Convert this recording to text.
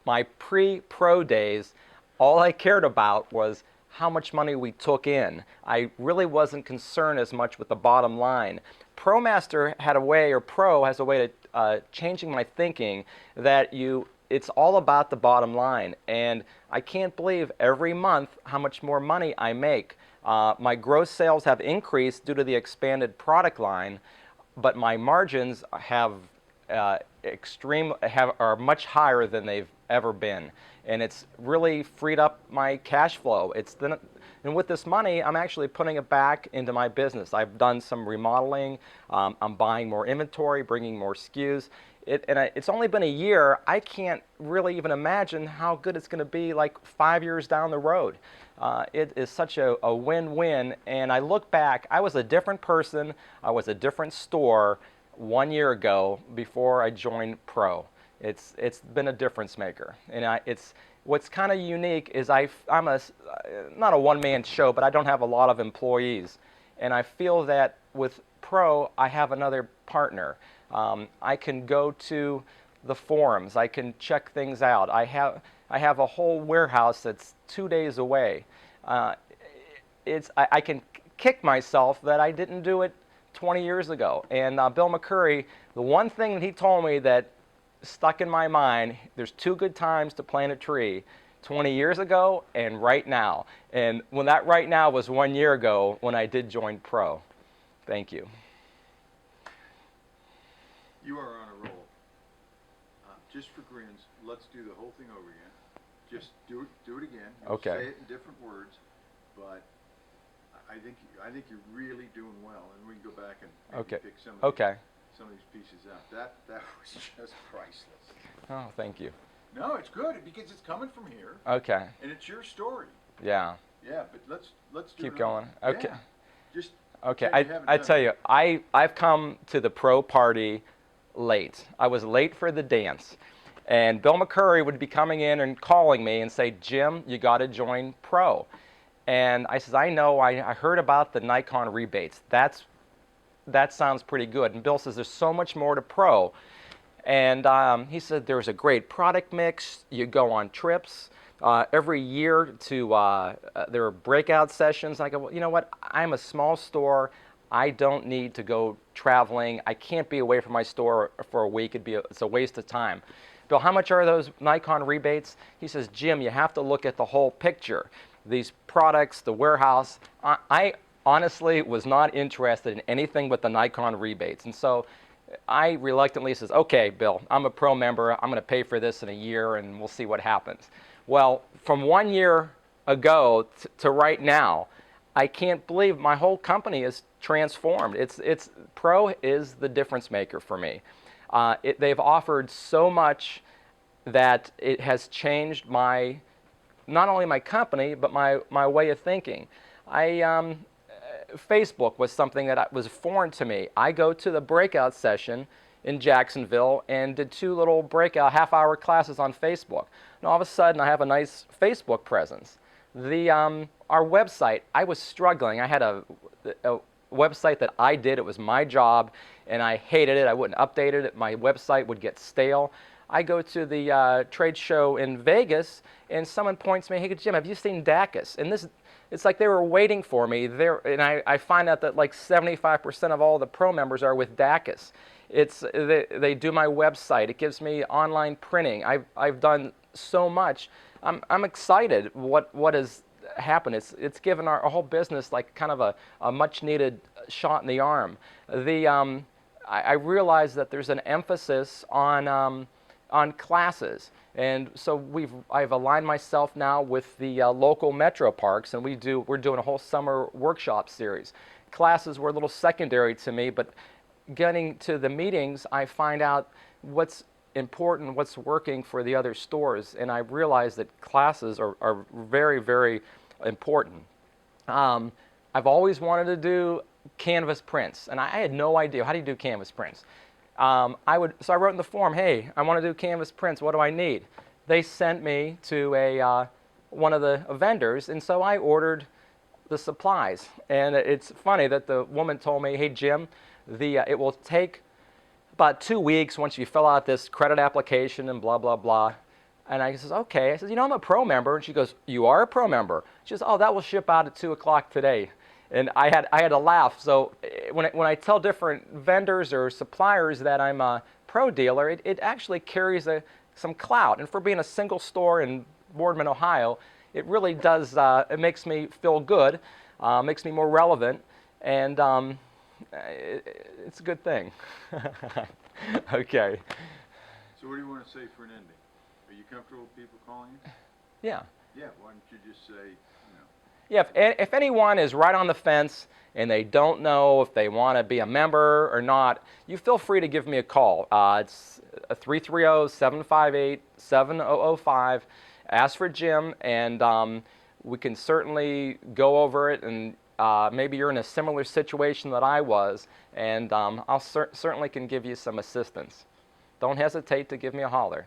my pre-pro days, all I cared about was how much money we took in. I really wasn't concerned as much with the bottom line. ProMaster had a way, or Pro has a way to changing my thinking that it's all about the bottom line. And I can't believe every month how much more money I make. My gross sales have increased due to the expanded product line, but my margins have are much higher than they've ever been, and it's really freed up my cash flow. And with this money, I'm actually putting it back into my business. I've done some remodeling. I'm buying more inventory, bringing more SKUs. It's only been a year. I can't really even imagine how good it's going to be like 5 years down the road. It is such a win-win, and I look back, I was a different person, I was a different store 1 year ago before I joined Pro. It's been a difference maker, and what's kind of unique is I'm not a one-man show, but I don't have a lot of employees, and I feel that with Pro I have another partner. I can go to the forums, I can check things out. I have a whole warehouse that's 2 days away. I can kick myself that I didn't do it 20 years ago. And Bill McCurry, the one thing that he told me that stuck in my mind, there's two good times to plant a tree, 20 years ago and right now. And when that right now was 1 year ago when I did join Pro. Thank you. You are on a roll. Just for grins, let's do the whole thing over again. Just do it again. You'll Okay. Say it in different words, but I think you're really doing well, and we can go back and maybe Okay. pick some of these pieces out. That was just priceless. Oh, thank you. No, it's good because it's coming from here, Okay. and it's your story. Yeah. Yeah, but let's do Keep it going. on. Okay. Yeah. Just Okay. pretend you haven't I done tell it. you, I've come to the Pro party late. I was late for the dance. And Bill McCurry would be coming in and calling me and say, Jim, you got to join Pro. And I says, I know, I heard about the Nikon rebates. That sounds pretty good. And Bill says, there's so much more to Pro. And he said, there's a great product mix. You go on trips. Every year there are breakout sessions. And I go, well, you know what? I'm a small store. I don't need to go traveling. I can't be away from my store for a week. It's a waste of time. Bill, how much are those Nikon rebates? He says, Jim, you have to look at the whole picture. These products, the warehouse. I honestly was not interested in anything but the Nikon rebates. And so I reluctantly says, okay, Bill, I'm a Pro member. I'm going to pay for this in a year and we'll see what happens. Well, from 1 year ago to right now, I can't believe my whole company is transformed. Pro is the difference maker for me. They've offered so much that it has changed not only my company, but my way of thinking. Facebook was something that was foreign to me. I go to the breakout session in Jacksonville and did 2 little breakout half-hour classes on Facebook. And all of a sudden, I have a nice Facebook presence. Our website, I was struggling. I had a website that I did. It was my job, and I hated it. I wouldn't update it. My website would get stale. I go to the trade show in Vegas, and someone points to me, hey, Jim, have you seen Dacus? And it's like they were waiting for me there, and I find out that like 75% of all the Pro members are with Dacus. They do my website. It gives me online printing. I've done so much. I'm excited what has happened. It's given our whole business like kind of a much needed shot in the arm. I realize that there's an emphasis on classes, and so I've aligned myself now with the local metro parks, and we're doing a whole summer workshop series. Classes were a little secondary to me, but getting to the meetings, I find out what's important, what's working for the other stores, and I realize that classes are very, very important. I've always wanted to do canvas prints, and I had no idea how do you do canvas prints. So I wrote in the forum, hey, I want to do canvas prints. What do I need? They sent me to one of the vendors, and so I ordered the supplies. And it's funny that the woman told me, hey, Jim, it will take about 2 weeks once you fill out this credit application and blah, blah, blah. And I says, okay. I says, you know, I'm a pro member. And she goes, you are a pro member? She says, oh, that will ship out at 2 o'clock today. And I had to laugh. So when I tell different vendors or suppliers that I'm a pro dealer, it actually carries some clout. And for being a single store in Boardman, Ohio, it really does, it makes me feel good, makes me more relevant, and it's a good thing. Okay. So what do you want to say for an ending? Are you comfortable with people calling you? Yeah. Yeah, why don't you just say, Yeah, if anyone is right on the fence and they don't know if they want to be a member or not, you feel free to give me a call. It's 330-758-7005. Ask for Jim, and we can certainly go over it. And maybe you're in a similar situation that I was, and I'll certainly can give you some assistance. Don't hesitate to give me a holler.